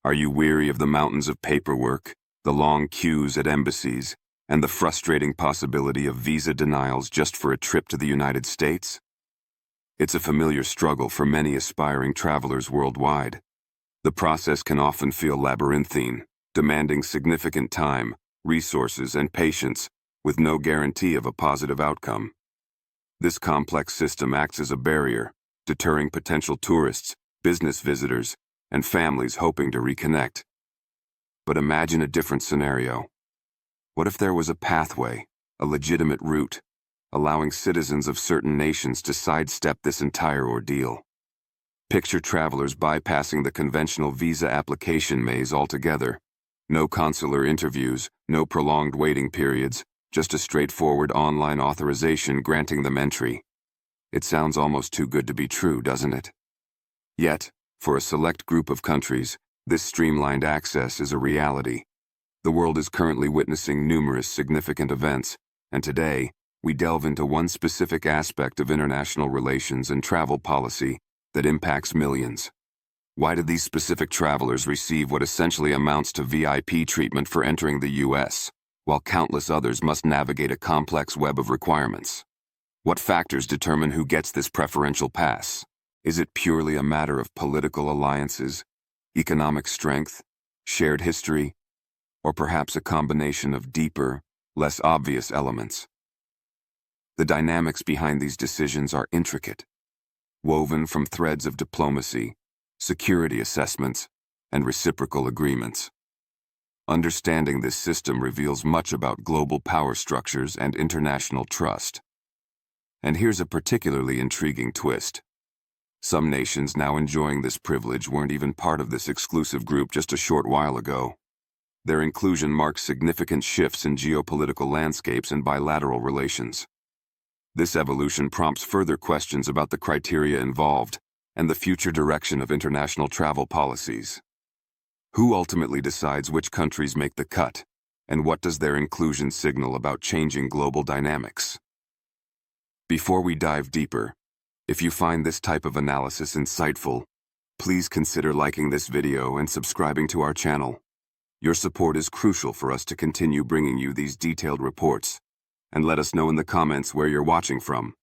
Are you weary of the mountains of paperwork, the long queues at embassies, and the frustrating possibility of visa denials just for a trip to the United States? It's a familiar struggle for many aspiring travelers worldwide. The process can often feel labyrinthine, demanding significant time, resources, and patience, with no guarantee of a positive outcome. This complex system acts as a barrier, deterring potential tourists, business visitors, and families hoping to reconnect. But imagine a different scenario. What if there was a pathway, a legitimate route, allowing citizens of certain nations to sidestep this entire ordeal? Picture travelers bypassing the conventional visa application maze altogether. No consular interviews, no prolonged waiting periods, just a straightforward online authorization granting them entry. It sounds almost too good to be true, doesn't it? Yet, for a select group of countries, this streamlined access is a reality. The world is currently witnessing numerous significant events, and today, we delve into one specific aspect of international relations and travel policy that impacts millions. Why do these specific travelers receive what essentially amounts to VIP treatment for entering the U.S., while countless others must navigate a complex web of requirements? What factors determine who gets this preferential pass? Is it purely a matter of political alliances, economic strength, shared history, or perhaps a combination of deeper, less obvious elements? The dynamics behind these decisions are intricate, woven from threads of diplomacy, security assessments, and reciprocal agreements. Understanding this system reveals much about global power structures and international trust. And here's a particularly intriguing twist. Some nations now enjoying this privilege weren't even part of this exclusive group just a short while ago. Their inclusion marks significant shifts in geopolitical landscapes and bilateral relations. This evolution prompts further questions about the criteria involved and the future direction of international travel policies. Who ultimately decides which countries make the cut, and what does their inclusion signal about changing global dynamics? Before we dive deeper, if you find this type of analysis insightful, please consider liking this video and subscribing to our channel. Your support is crucial for us to continue bringing you these detailed reports, and let us know in the comments where you're watching from.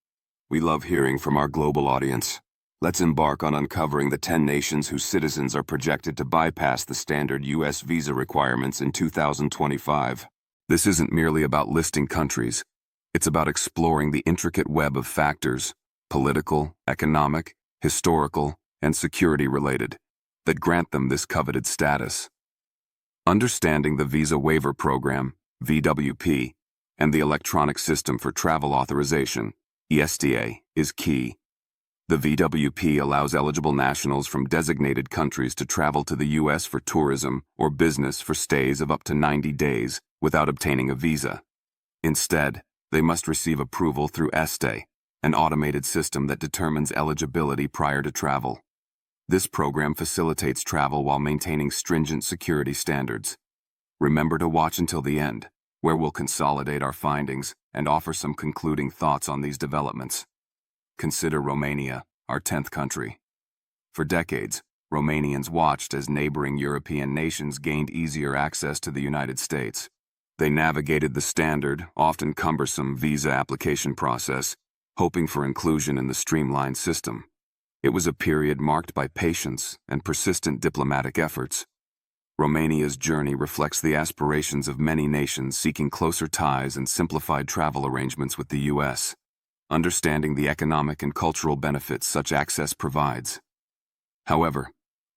We love hearing from our global audience. Let's embark on uncovering the 10 nations whose citizens are projected to bypass the standard U.S. visa requirements in 2025. This isn't merely about listing countries. It's about exploring the intricate web of factors, political, economic, historical, and security-related, that grant them this coveted status. Understanding the Visa Waiver Program, VWP, and the Electronic System for Travel Authorization, ESTA, is key. The VWP allows eligible nationals from designated countries to travel to the U.S. for tourism or business for stays of up to 90 days without obtaining a visa. Instead, they must receive approval through ESTA, an automated system that determines eligibility prior to travel. This program facilitates travel while maintaining stringent security standards. Remember to watch until the end, where we'll consolidate our findings and offer some concluding thoughts on these developments. Consider Romania, our 10th country. For decades, Romanians watched as neighboring European nations gained easier access to the United States. They navigated the standard, often cumbersome visa application process, hoping for inclusion in the streamlined system. It was a period marked by patience and persistent diplomatic efforts. Romania's journey reflects the aspirations of many nations seeking closer ties and simplified travel arrangements with the U.S., understanding the economic and cultural benefits such access provides. However,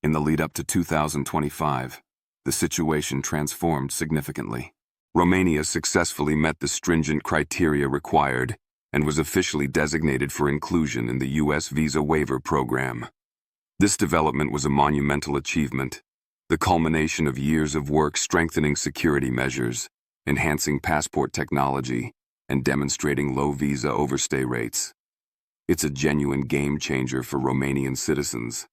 in the lead-up to 2025, the situation transformed significantly. Romania successfully met the stringent criteria required and was officially designated for inclusion in the U.S. Visa Waiver Program. This development was a monumental achievement, the culmination of years of work strengthening security measures, enhancing passport technology, and demonstrating low visa overstay rates. It's a genuine game-changer for Romanian citizens.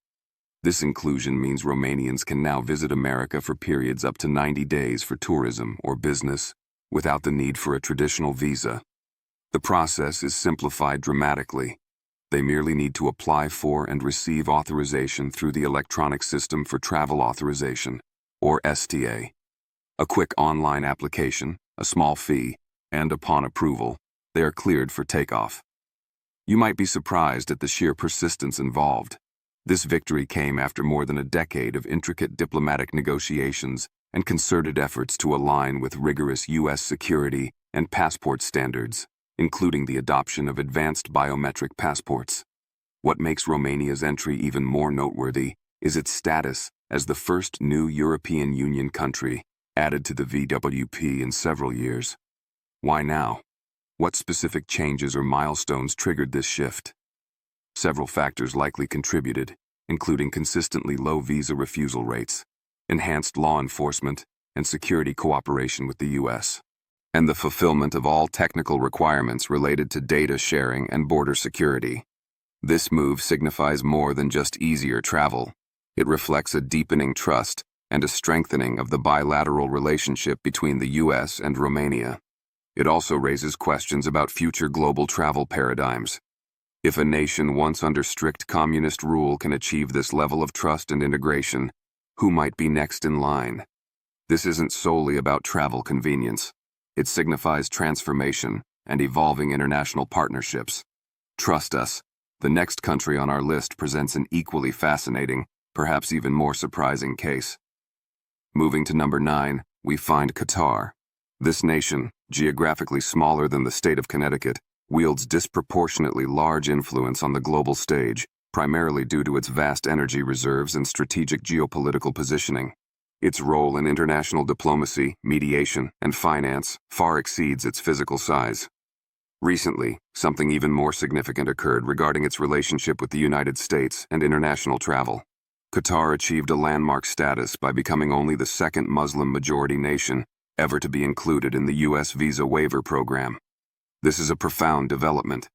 This inclusion means Romanians can now visit America for periods up to 90 days for tourism or business, without the need for a traditional visa. The process is simplified dramatically. They merely need to apply for and receive authorization through the Electronic System for Travel Authorization, or ESTA. A quick online application, a small fee, and upon approval, they are cleared for takeoff. You might be surprised at the sheer persistence involved. This victory came after more than a decade of intricate diplomatic negotiations and concerted efforts to align with rigorous U.S. security and passport standards, including the adoption of advanced biometric passports. What makes Romania's entry even more noteworthy is its status as the first new European Union country added to the VWP in several years. Why now? What specific changes or milestones triggered this shift? Several factors likely contributed, including consistently low visa refusal rates, enhanced law enforcement and security cooperation with the U.S., and the fulfillment of all technical requirements related to data sharing and border security. This move signifies more than just easier travel. It reflects a deepening trust and a strengthening of the bilateral relationship between the U.S. and Romania. It also raises questions about future global travel paradigms. If a nation once under strict communist rule can achieve this level of trust and integration, who might be next in line? This isn't solely about travel convenience. It signifies transformation and evolving international partnerships. Trust us, the next country on our list presents an equally fascinating, perhaps even more surprising case. Moving to number 9, we find Qatar. This nation, geographically smaller than the state of Connecticut, wields disproportionately large influence on the global stage, primarily due to its vast energy reserves and strategic geopolitical positioning. Its role in international diplomacy, mediation, and finance far exceeds its physical size. Recently, something even more significant occurred regarding its relationship with the United States and international travel. Qatar achieved a landmark status by becoming only the second Muslim-majority nation ever to be included in the U.S. Visa Waiver Program. This is a profound development.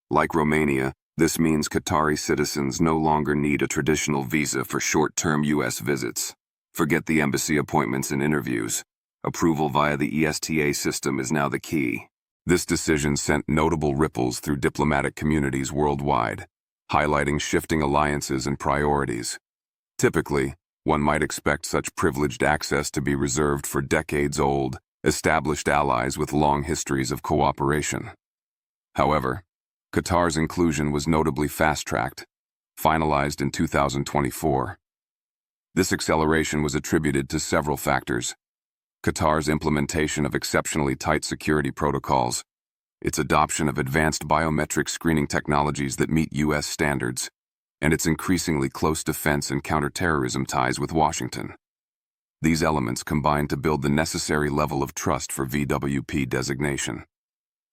Like Romania, this means Qatari citizens no longer need a traditional visa for short-term U.S. visits. Forget the embassy appointments and interviews. Approval via the ESTA system is now the key. This decision sent notable ripples through diplomatic communities worldwide, highlighting shifting alliances and priorities. Typically, one might expect such privileged access to be reserved for decades-old, established allies with long histories of cooperation. However, Qatar's inclusion was notably fast-tracked, finalized in 2024. This acceleration was attributed to several factors: Qatar's implementation of exceptionally tight security protocols, its adoption of advanced biometric screening technologies that meet U.S. standards, and its increasingly close defense and counterterrorism ties with Washington. These elements combined to build the necessary level of trust for VWP designation.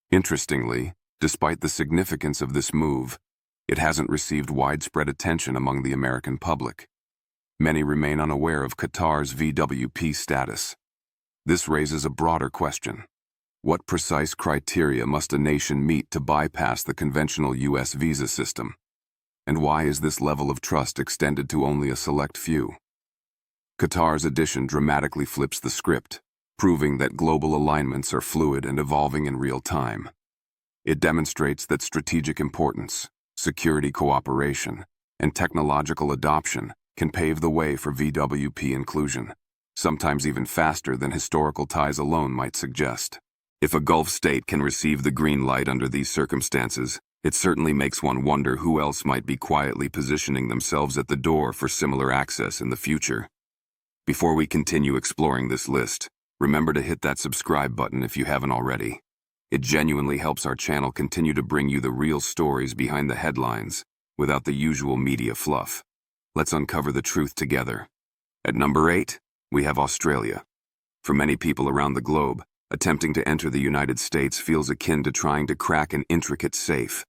Interestingly, despite the significance of this move, it hasn't received widespread attention among the American public. Many remain unaware of Qatar's VWP status. This raises a broader question. What precise criteria must a nation meet to bypass the conventional U.S. visa system? And why is this level of trust extended to only a select few? Qatar's addition dramatically flips the script, proving that global alignments are fluid and evolving in real time. It demonstrates that strategic importance, security cooperation, and technological adoption can pave the way for VWP inclusion, sometimes even faster than historical ties alone might suggest. If a Gulf state can receive the green light under these circumstances, it certainly makes one wonder who else might be quietly positioning themselves at the door for similar access in the future. Before we continue exploring this list, remember to hit that subscribe button if you haven't already. It genuinely helps our channel continue to bring you the real stories behind the headlines, without the usual media fluff. Let's uncover the truth together. At number 8, we have Australia. For many people around the globe, attempting to enter the United States feels akin to trying to crack an intricate safe.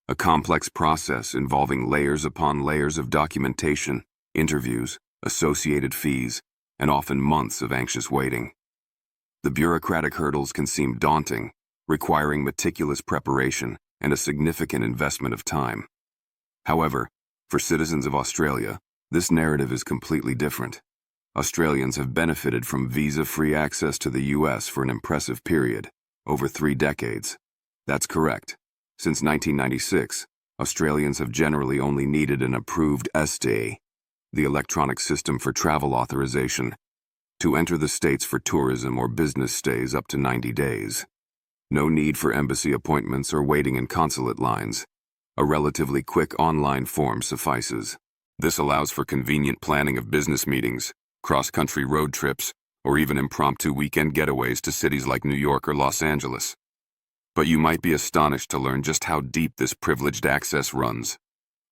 A complex process involving layers upon layers of documentation, interviews, associated fees, and often months of anxious waiting. The bureaucratic hurdles can seem daunting, requiring meticulous preparation and a significant investment of time. However, for citizens of Australia, this narrative is completely different. Australians have benefited from visa-free access to the U.S. for an impressive period, over 3 decades. That's correct. Since 1996, Australians have generally only needed an approved ESTA, the electronic system for travel authorization, to enter the States for tourism or business stays up to 90 days. No need for embassy appointments or waiting in consulate lines. A relatively quick online form suffices. This allows for convenient planning of business meetings, cross-country road trips, or even impromptu weekend getaways to cities like New York or Los Angeles. But you might be astonished to learn just how deep this privileged access runs.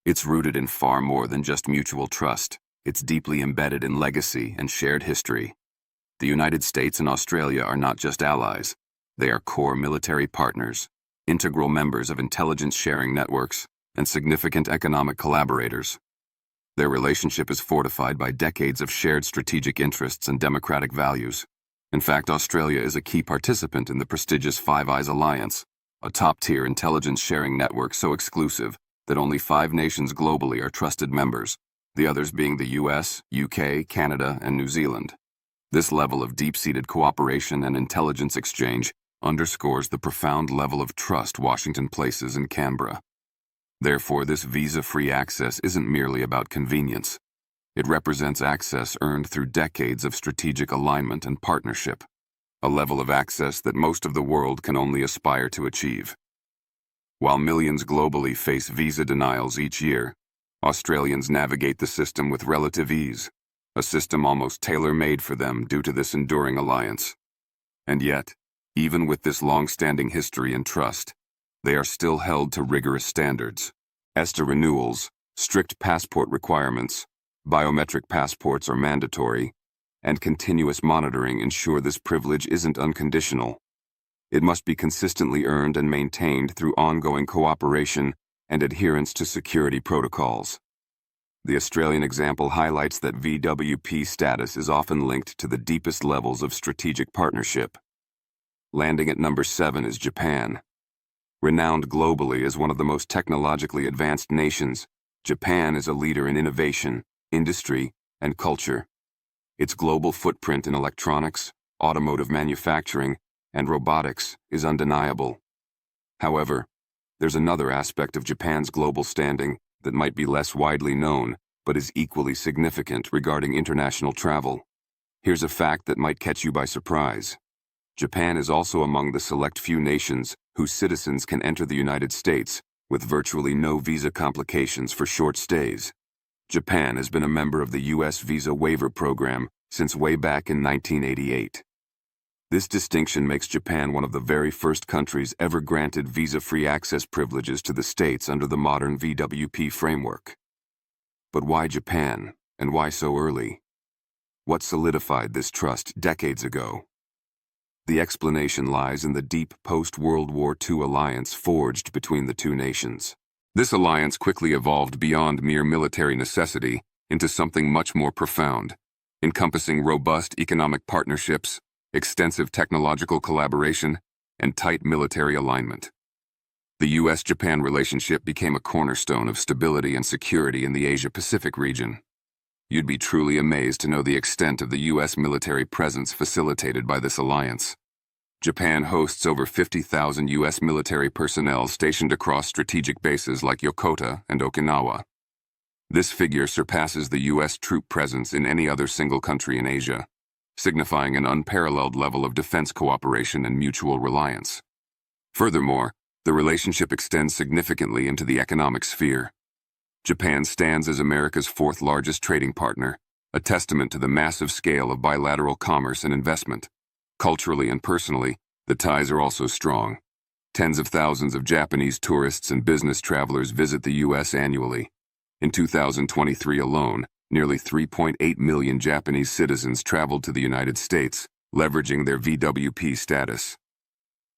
It's rooted in far more than just mutual trust. It's deeply embedded in legacy and shared history. The United States and Australia are not just allies. They are core military partners, integral members of intelligence sharing networks, and significant economic collaborators. Their relationship is fortified by decades of shared strategic interests and democratic values. In fact, Australia is a key participant in the prestigious Five Eyes Alliance, a top-tier intelligence sharing network so exclusive that only 5 nations globally are trusted members, the others being the US, UK, Canada, and New Zealand. This level of deep-seated cooperation and intelligence exchange underscores the profound level of trust Washington places in Canberra. Therefore, this visa-free access isn't merely about convenience. It represents access earned through decades of strategic alignment and partnership, a level of access that most of the world can only aspire to achieve. While millions globally face visa denials each year, Australians navigate the system with relative ease, a system almost tailor-made for them due to this enduring alliance. And yet, even with this long-standing history and trust, they are still held to rigorous standards. ESTA renewals, strict passport requirements, biometric passports are mandatory, and continuous monitoring ensure this privilege isn't unconditional. It must be consistently earned and maintained through ongoing cooperation and adherence to security protocols. The Australian example highlights that VWP status is often linked to the deepest levels of strategic partnership. Landing at number 7 is Japan. Renowned globally as one of the most technologically advanced nations, Japan is a leader in innovation, industry, and culture. Its global footprint in electronics, automotive manufacturing, and robotics is undeniable. However, there's another aspect of Japan's global standing that might be less widely known, but is equally significant regarding international travel. Here's a fact that might catch you by surprise. Japan is also among the select few nations whose citizens can enter the United States with virtually no visa complications for short stays. Japan has been a member of the U.S. Visa Waiver Program since way back in 1988. This distinction makes Japan one of the very first countries ever granted visa-free access privileges to the States under the modern VWP framework. But why Japan, and why so early? What solidified this trust decades ago? The explanation lies in the deep post-World War II alliance forged between the two nations. This alliance quickly evolved beyond mere military necessity into something much more profound, encompassing robust economic partnerships, extensive technological collaboration, and tight military alignment. The U.S.-Japan relationship became a cornerstone of stability and security in the Asia-Pacific region. You'd be truly amazed to know the extent of the U.S. military presence facilitated by this alliance. Japan hosts over 50,000 U.S. military personnel stationed across strategic bases like Yokota and Okinawa. This figure surpasses the U.S. troop presence in any other single country in Asia, signifying an unparalleled level of defense cooperation and mutual reliance. Furthermore, the relationship extends significantly into the economic sphere. Japan stands as America's 4th largest trading partner, a testament to the massive scale of bilateral commerce and investment. Culturally and personally, the ties are also strong. Tens of thousands of Japanese tourists and business travelers visit the U.S. annually. In 2023 alone, nearly 3.8 million Japanese citizens traveled to the United States, leveraging their VWP status.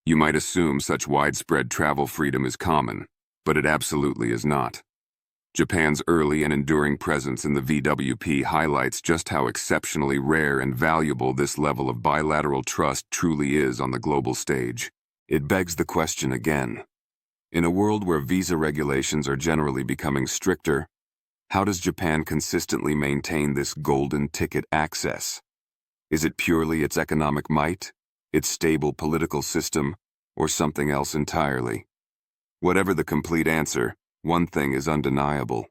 You might assume such widespread travel freedom is common, but it absolutely is not. Japan's early and enduring presence in the VWP highlights just how exceptionally rare and valuable this level of bilateral trust truly is on the global stage. It begs the question again. In a world where visa regulations are generally becoming stricter, how does Japan consistently maintain this golden ticket access? Is it purely its economic might, its stable political system, or something else entirely? Whatever the complete answer, One thing is undeniable.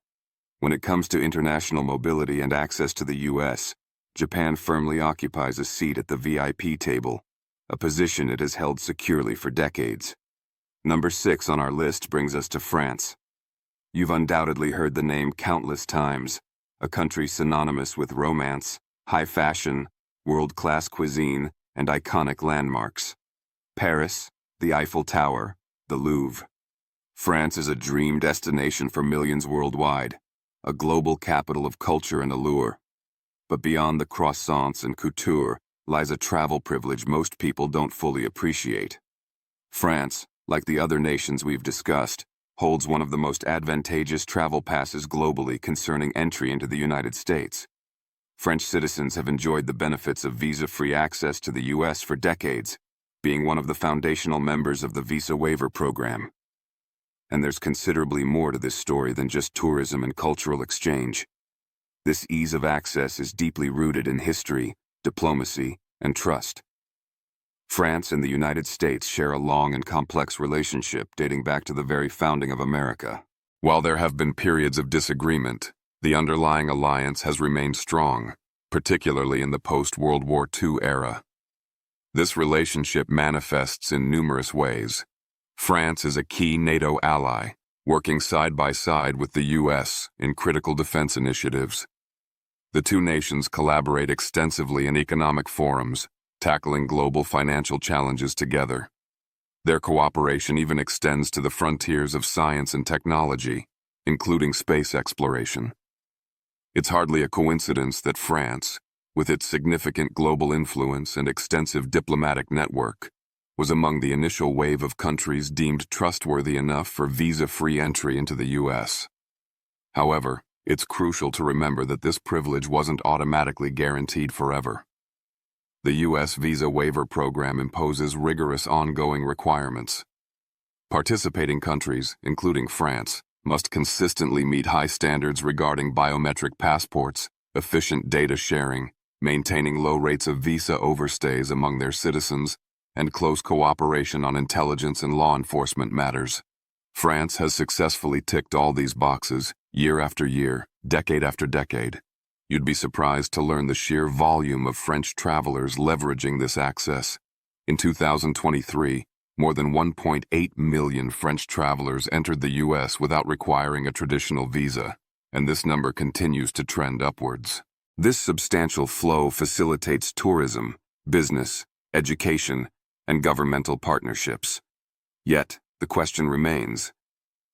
When it comes to international mobility and access to the U.S., Japan firmly occupies a seat at the VIP table, a position it has held securely for decades. Number 6 on our list brings us to France. You've undoubtedly heard the name countless times, a country synonymous with romance, high fashion, world-class cuisine, and iconic landmarks. Paris, the Eiffel Tower, the Louvre. France is a dream destination for millions worldwide, a global capital of culture and allure. But beyond the croissants and couture lies a travel privilege most people don't fully appreciate. France, like the other nations we've discussed, holds one of the most advantageous travel passes globally concerning entry into the United States. French citizens have enjoyed the benefits of visa-free access to the U.S. for decades, being one of the foundational members of the Visa Waiver Program. And there's considerably more to this story than just tourism and cultural exchange. This ease of access is deeply rooted in history, diplomacy, and trust. France and the United States share a long and complex relationship dating back to the very founding of America. While there have been periods of disagreement, the underlying alliance has remained strong, particularly in the post-World War II era. This relationship manifests in numerous ways. France is a key NATO ally, working side by side with the U.S. in critical defense initiatives. The two nations collaborate extensively in economic forums, tackling global financial challenges together. Their cooperation even extends to the frontiers of science and technology, including space exploration. It's hardly a coincidence that France, with its significant global influence and extensive diplomatic network, was among the initial wave of countries deemed trustworthy enough for visa-free entry into the U.S. However, it's crucial to remember that this privilege wasn't automatically guaranteed forever. The U.S. Visa Waiver Program imposes rigorous ongoing requirements. Participating countries, including France, must consistently meet high standards regarding biometric passports, efficient data sharing, maintaining low rates of visa overstays among their citizens, and close cooperation on intelligence and law enforcement matters. France has successfully ticked all these boxes, year after year, decade after decade. You'd be surprised to learn the sheer volume of French travelers leveraging this access. In 2023, more than 1.8 million French travelers entered the U.S. without requiring a traditional visa, and this number continues to trend upwards. This substantial flow facilitates tourism, business, education, and governmental partnerships. Yet, the question remains,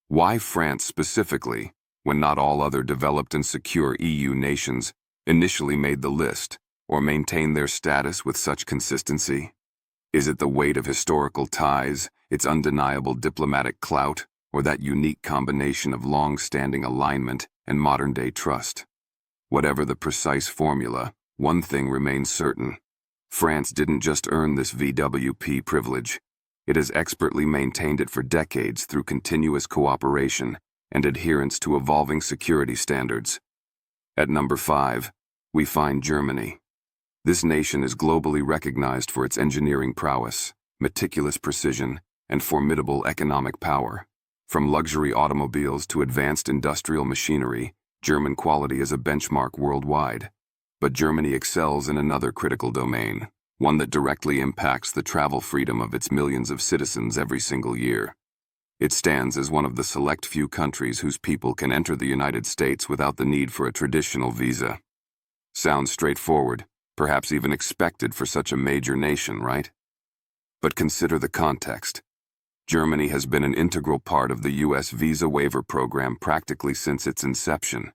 why France specifically, when not all other developed and secure EU nations initially made the list or maintained their status with such consistency? Is it the weight of historical ties, its undeniable diplomatic clout, or that unique combination of long-standing alignment and modern-day trust? Whatever the precise formula, one thing remains certain. France didn't just earn this VWP privilege. It has expertly maintained it for decades through continuous cooperation and adherence to evolving security standards. At number 5, we find Germany. This nation is globally recognized for its engineering prowess, meticulous precision, and formidable economic power. From luxury automobiles to advanced industrial machinery, German quality is a benchmark worldwide. But Germany excels in another critical domain, one that directly impacts the travel freedom of its millions of citizens every single year. It stands as one of the select few countries whose people can enter the United States without the need for a traditional visa. Sounds straightforward, perhaps even expected for such a major nation, right? But consider the context. Germany has been an integral part of the U.S. Visa Waiver Program practically since its inception.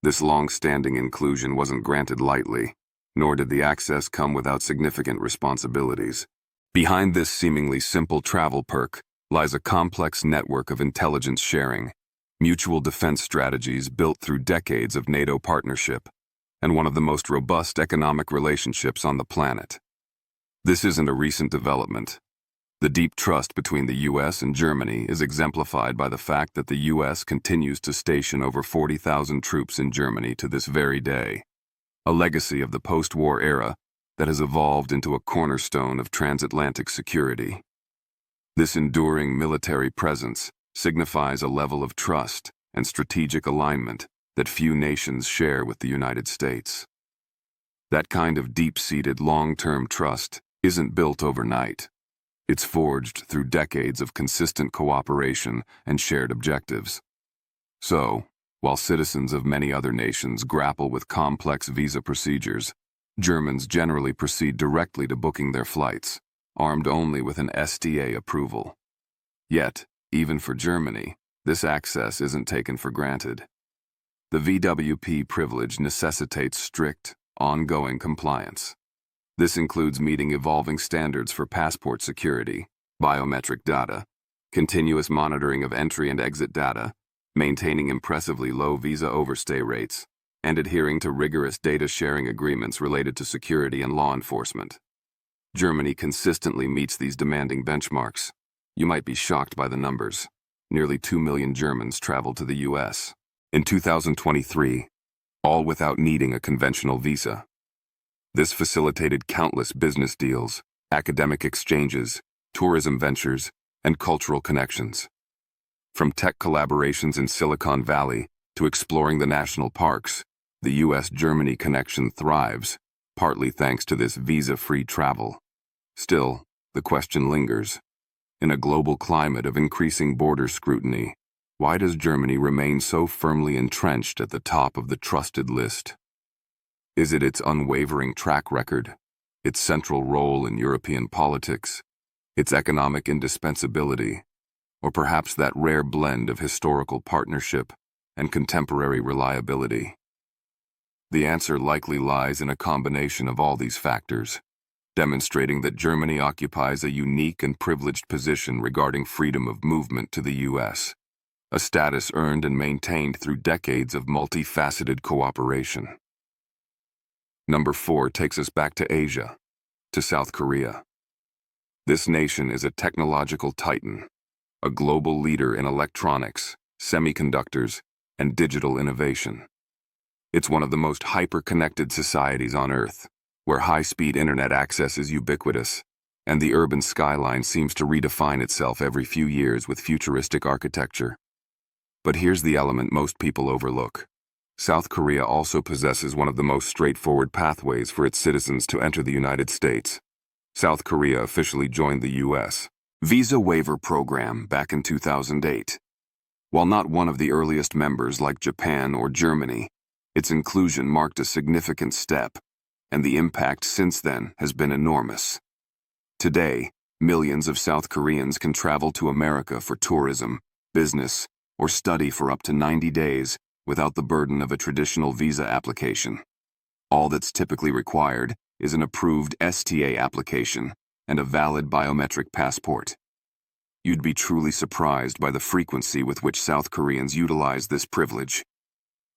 This long-standing inclusion wasn't granted lightly, nor did the access come without significant responsibilities. Behind this seemingly simple travel perk lies a complex network of intelligence sharing, mutual defense strategies built through decades of NATO partnership, and one of the most robust economic relationships on the planet. This isn't a recent development. The deep trust between the U.S. and Germany is exemplified by the fact that the U.S. continues to station over 40,000 troops in Germany to this very day, a legacy of the post-war era that has evolved into a cornerstone of transatlantic security. This enduring military presence signifies a level of trust and strategic alignment that few nations share with the United States. That kind of deep-seated long-term trust isn't built overnight. It's forged through decades of consistent cooperation and shared objectives. So, while citizens of many other nations grapple with complex visa procedures, Germans generally proceed directly to booking their flights, armed only with an ESTA approval. Yet, even for Germany, this access isn't taken for granted. The VWP privilege necessitates strict, ongoing compliance. This includes meeting evolving standards for passport security, biometric data, continuous monitoring of entry and exit data, maintaining impressively low visa overstay rates, and adhering to rigorous data sharing agreements related to security and law enforcement. Germany consistently meets these demanding benchmarks. You might be shocked by the numbers. Nearly 2 million Germans traveled to the U.S. in 2023, all without needing a conventional visa. This facilitated countless business deals, academic exchanges, tourism ventures, and cultural connections. From tech collaborations in Silicon Valley to exploring the national parks, the U.S.-Germany connection thrives, partly thanks to this visa-free travel. Still, the question lingers. In a global climate of increasing border scrutiny, why does Germany remain so firmly entrenched at the top of the trusted list? Is it its unwavering track record, its central role in European politics, its economic indispensability, or perhaps that rare blend of historical partnership and contemporary reliability? The answer likely lies in a combination of all these factors, demonstrating that Germany occupies a unique and privileged position regarding freedom of movement to the U.S., a status earned and maintained through decades of multifaceted cooperation. Number 4 takes us back to Asia, to South Korea. This nation is a technological titan, a global leader in electronics, semiconductors, and digital innovation. It's one of the most hyper-connected societies on Earth, where high-speed internet access is ubiquitous, and the urban skyline seems to redefine itself every few years with futuristic architecture. But here's the element most people overlook. South Korea also possesses one of the most straightforward pathways for its citizens to enter the United States. South Korea officially joined the U.S. Visa Waiver Program back in 2008. While not one of the earliest members like Japan or Germany, its inclusion marked a significant step, and the impact since then has been enormous. Today, millions of South Koreans can travel to America for tourism, business, or study for up to 90 days without the burden of a traditional visa application. All that's typically required is an approved ESTA application and a valid biometric passport. You'd be truly surprised by the frequency with which South Koreans utilize this privilege.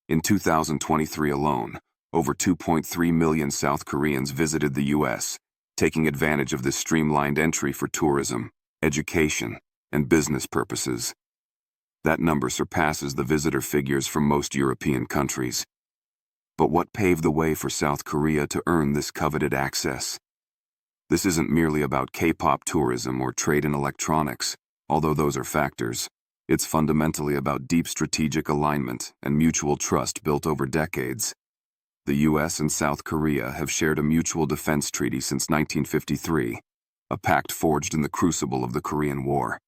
In 2023 alone, over 2.3 million South Koreans visited the U.S., taking advantage of this streamlined entry for tourism, education, and business purposes. That number surpasses the visitor figures from most European countries. But what paved the way for South Korea to earn this coveted access? This isn't merely about K-pop tourism or trade in electronics, although those are factors. It's fundamentally about deep strategic alignment and mutual trust built over decades. The U.S. and South Korea have shared a mutual defense treaty since 1953, a pact forged in the crucible of the Korean War.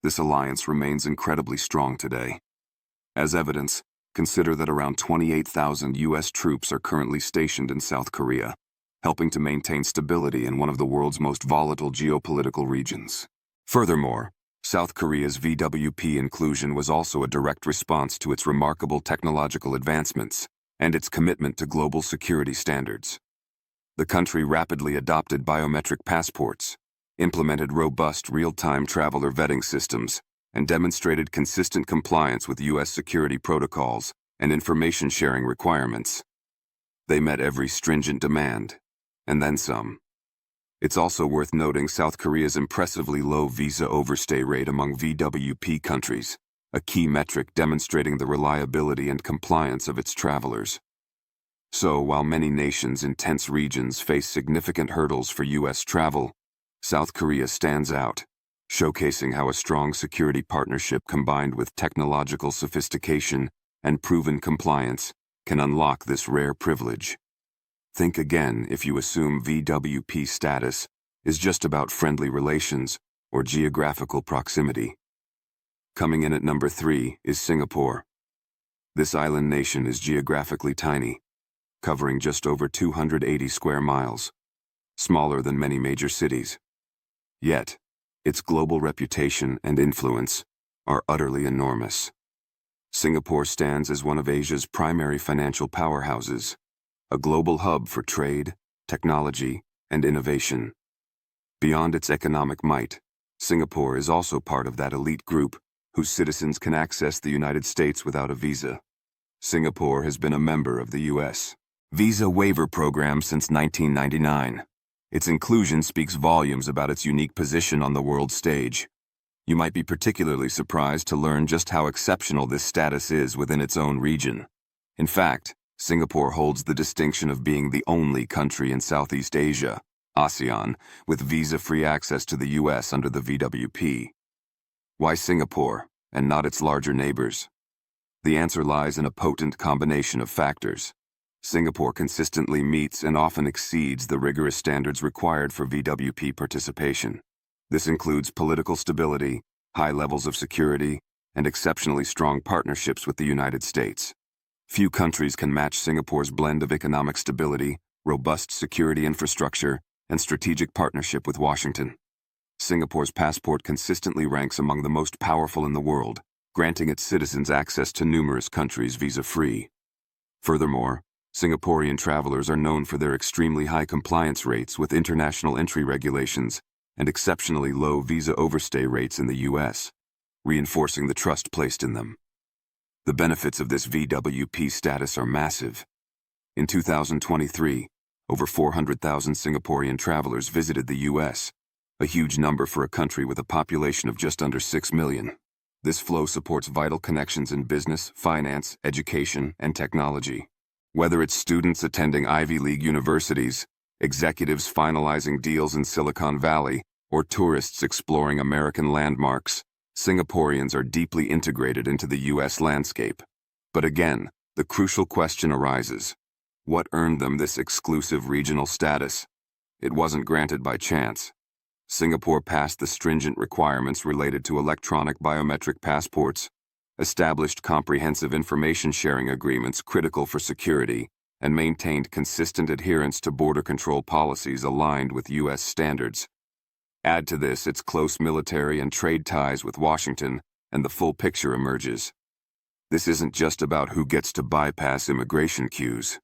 This alliance remains incredibly strong today. As evidence, consider that around 28,000 U.S. troops are currently stationed in South Korea, helping to maintain stability in one of the world's most volatile geopolitical regions. Furthermore, South Korea's VWP inclusion was also a direct response to its remarkable technological advancements and its commitment to global security standards. The country rapidly adopted biometric passports, implemented robust real-time traveler vetting systems, and demonstrated consistent compliance with U.S. security protocols and information sharing requirements. They met every stringent demand, and then some. It's also worth noting South Korea's impressively low visa overstay rate among VWP countries, a key metric demonstrating the reliability and compliance of its travelers. So, while many nations in tense regions face significant hurdles for U.S. travel, South Korea stands out, showcasing how a strong security partnership combined with technological sophistication and proven compliance can unlock this rare privilege. Think again if you assume VWP status is just about friendly relations or geographical proximity. Coming in at number 3 is Singapore. This island nation is geographically tiny, covering just over 280 square miles, smaller than many major cities. Yet, its global reputation and influence are utterly enormous. Singapore stands as one of Asia's primary financial powerhouses, a global hub for trade, technology, and innovation. Beyond its economic might, Singapore is also part of that elite group whose citizens can access the United States without a visa. Singapore has been a member of the U.S. Visa Waiver Program since 1999. Its inclusion speaks volumes about its unique position on the world stage. You might be particularly surprised to learn just how exceptional this status is within its own region. In fact, Singapore holds the distinction of being the only country in Southeast Asia, ASEAN, with visa-free access to the U.S. under the VWP. Why Singapore, and not its larger neighbors? The answer lies in a potent combination of factors. Singapore consistently meets and often exceeds the rigorous standards required for VWP participation. This includes political stability, high levels of security, and exceptionally strong partnerships with the United States. Few countries can match Singapore's blend of economic stability, robust security infrastructure, and strategic partnership with Washington. Singapore's passport consistently ranks among the most powerful in the world, granting its citizens access to numerous countries visa-free. Furthermore, Singaporean travelers are known for their extremely high compliance rates with international entry regulations and exceptionally low visa overstay rates in the U.S., reinforcing the trust placed in them. The benefits of this VWP status are massive. In 2023, over 400,000 Singaporean travelers visited the U.S., a huge number for a country with a population of just under 6 million. This flow supports vital connections in business, finance, education, and technology. Whether it's students attending Ivy League universities, executives finalizing deals in Silicon Valley, or tourists exploring American landmarks, Singaporeans are deeply integrated into the U.S. landscape. But again, the crucial question arises: what earned them this exclusive regional status? It wasn't granted by chance. Singapore passed the stringent requirements related to electronic biometric passports, established comprehensive information sharing agreements critical for security, and maintained consistent adherence to border control policies aligned with U.S. standards. Add to this its close military and trade ties with Washington, and the full picture emerges. This isn't just about who gets to bypass immigration queues.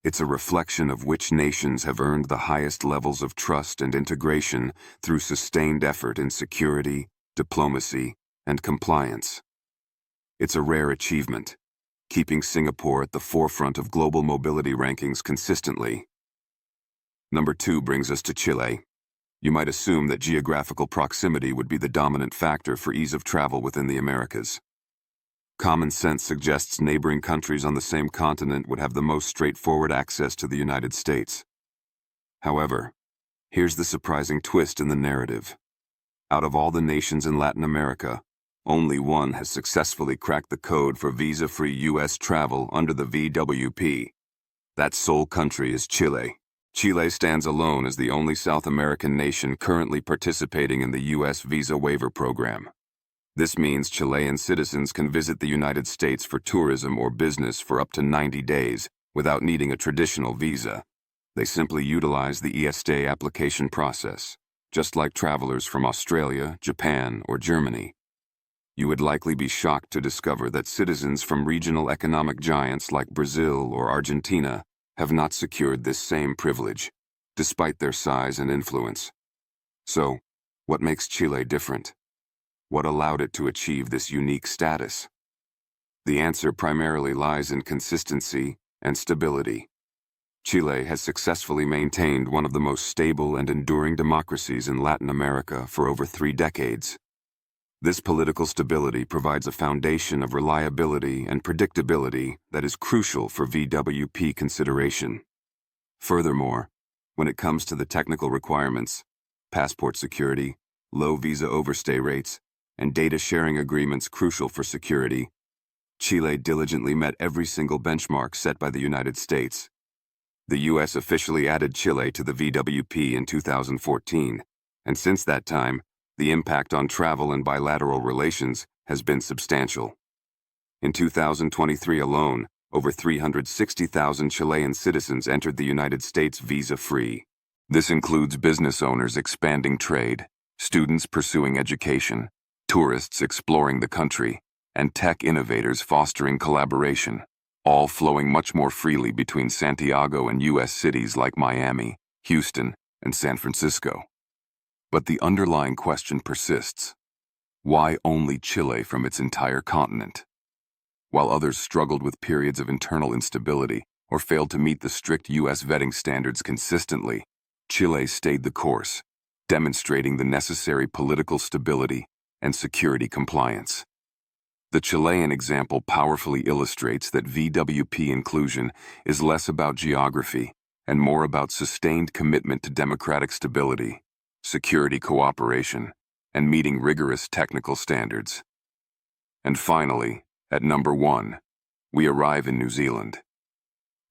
It's a reflection of which nations have earned the highest levels of trust and integration through sustained effort in security, diplomacy, and compliance. It's a rare achievement, keeping Singapore at the forefront of global mobility rankings consistently. Number 2 brings us to Chile. You might assume that geographical proximity would be the dominant factor for ease of travel within the Americas. Common sense suggests neighboring countries on the same continent would have the most straightforward access to the United States. However, here's the surprising twist in the narrative. Out of all the nations in Latin America, only one has successfully cracked the code for visa-free U.S. travel under the VWP. That sole country is Chile. Chile stands alone as the only South American nation currently participating in the U.S. Visa Waiver Program. This means Chilean citizens can visit the United States for tourism or business for up to 90 days without needing a traditional visa. They simply utilize the ESTA application process, just like travelers from Australia, Japan, or Germany. You would likely be shocked to discover that citizens from regional economic giants like Brazil or Argentina have not secured this same privilege, despite their size and influence. So, what makes Chile different? What allowed it to achieve this unique status? The answer primarily lies in consistency and stability. Chile has successfully maintained one of the most stable and enduring democracies in Latin America for over 3 decades. This political stability provides a foundation of reliability and predictability that is crucial for VWP consideration. Furthermore, when it comes to the technical requirements, passport security, low visa overstay rates, and data sharing agreements crucial for security, Chile diligently met every single benchmark set by the United States. The U.S. officially added Chile to the VWP in 2014, and since that time, the impact on travel and bilateral relations has been substantial. In 2023 alone, over 360,000 Chilean citizens entered the United States visa-free. This includes business owners expanding trade, students pursuing education, tourists exploring the country, and tech innovators fostering collaboration, all flowing much more freely between Santiago and U.S. cities like Miami, Houston, and San Francisco. But the underlying question persists. Why only Chile from its entire continent? While others struggled with periods of internal instability or failed to meet the strict U.S. vetting standards consistently, Chile stayed the course, demonstrating the necessary political stability and security compliance. The Chilean example powerfully illustrates that VWP inclusion is less about geography and more about sustained commitment to democratic stability, security cooperation, and meeting rigorous technical standards. And finally, at number 1, we arrive in New Zealand.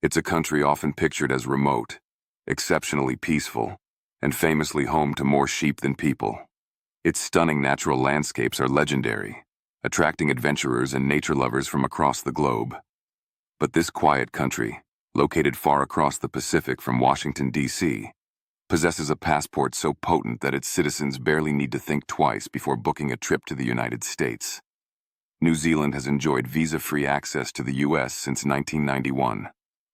It's a country often pictured as remote, exceptionally peaceful, and famously home to more sheep than people. Its stunning natural landscapes are legendary, attracting adventurers and nature lovers from across the globe. But this quiet country, located far across the Pacific from Washington, D.C., possesses a passport so potent that its citizens barely need to think twice before booking a trip to the United States. New Zealand has enjoyed visa-free access to the U.S. since 1991,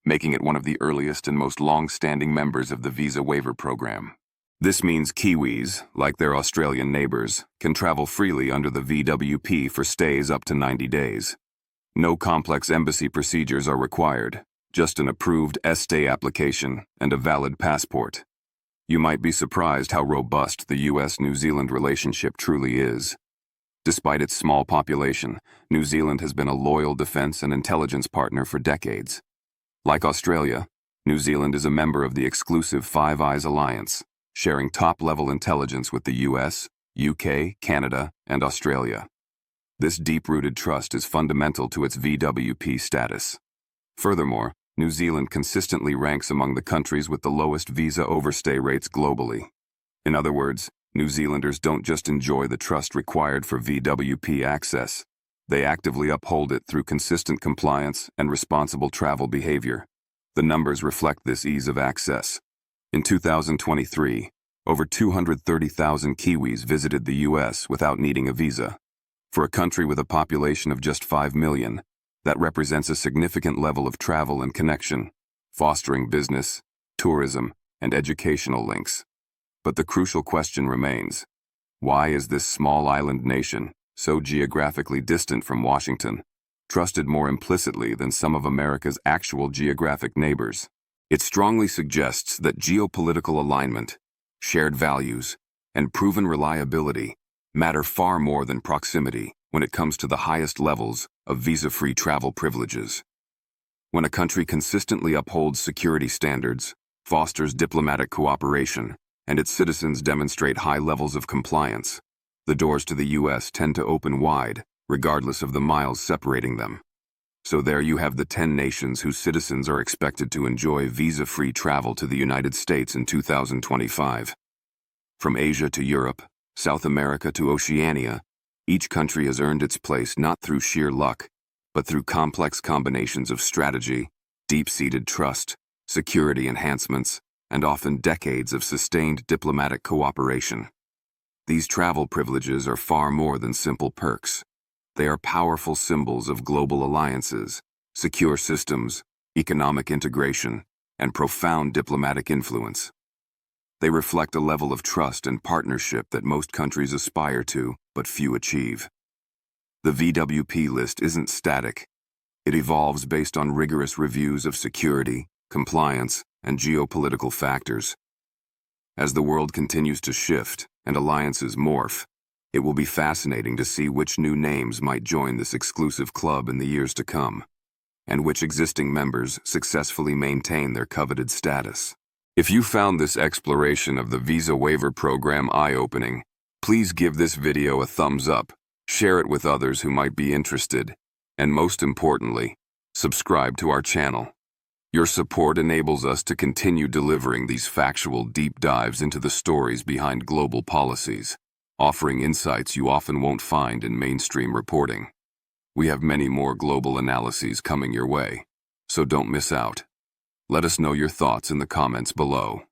making it one of the earliest and most long-standing members of the Visa Waiver Program. This means Kiwis, like their Australian neighbors, can travel freely under the VWP for stays up to 90 days. No complex embassy procedures are required, just an approved ESTA application and a valid passport. You might be surprised how robust the U.S.-New Zealand relationship truly is. Despite its small population, New Zealand has been a loyal defense and intelligence partner for decades. Like Australia, New Zealand is a member of the exclusive Five Eyes Alliance, sharing top-level intelligence with the US, UK, Canada, and Australia. This deep-rooted trust is fundamental to its VWP status. Furthermore, New Zealand consistently ranks among the countries with the lowest visa overstay rates globally. In other words, New Zealanders don't just enjoy the trust required for VWP access. They actively uphold it through consistent compliance and responsible travel behavior. The numbers reflect this ease of access. In 2023, over 230,000 Kiwis visited the U.S. without needing a visa. For a country with a population of just 5 million, that represents a significant level of travel and connection, fostering business, tourism, and educational links. But the crucial question remains: why is this small island nation, so geographically distant from Washington, trusted more implicitly than some of America's actual geographic neighbors? It strongly suggests that geopolitical alignment, shared values, and proven reliability matter far more than proximity when it comes to the highest levels of visa-free travel privileges. When a country consistently upholds security standards, fosters diplomatic cooperation, and its citizens demonstrate high levels of compliance, the doors to the U.S. tend to open wide, regardless of the miles separating them. So there you have the 10 nations whose citizens are expected to enjoy visa-free travel to the United States in 2025. From Asia to Europe, South America to Oceania, each country has earned its place not through sheer luck, but through complex combinations of strategy, deep-seated trust, security enhancements, and often decades of sustained diplomatic cooperation. These travel privileges are far more than simple perks. They are powerful symbols of global alliances, secure systems, economic integration, and profound diplomatic influence. They reflect a level of trust and partnership that most countries aspire to, but few achieve. The VWP list isn't static. It evolves based on rigorous reviews of security, compliance, and geopolitical factors. As the world continues to shift and alliances morph, it will be fascinating to see which new names might join this exclusive club in the years to come, and which existing members successfully maintain their coveted status. If you found this exploration of the Visa Waiver Program eye-opening, Please give this video a thumbs up, share it with others who might be interested, and most importantly, subscribe to our channel. Your support enables us to continue delivering these factual deep dives into the stories behind global policies, offering insights you often won't find in mainstream reporting. We have many more global analyses coming your way, so don't miss out. Let us know your thoughts in the comments below.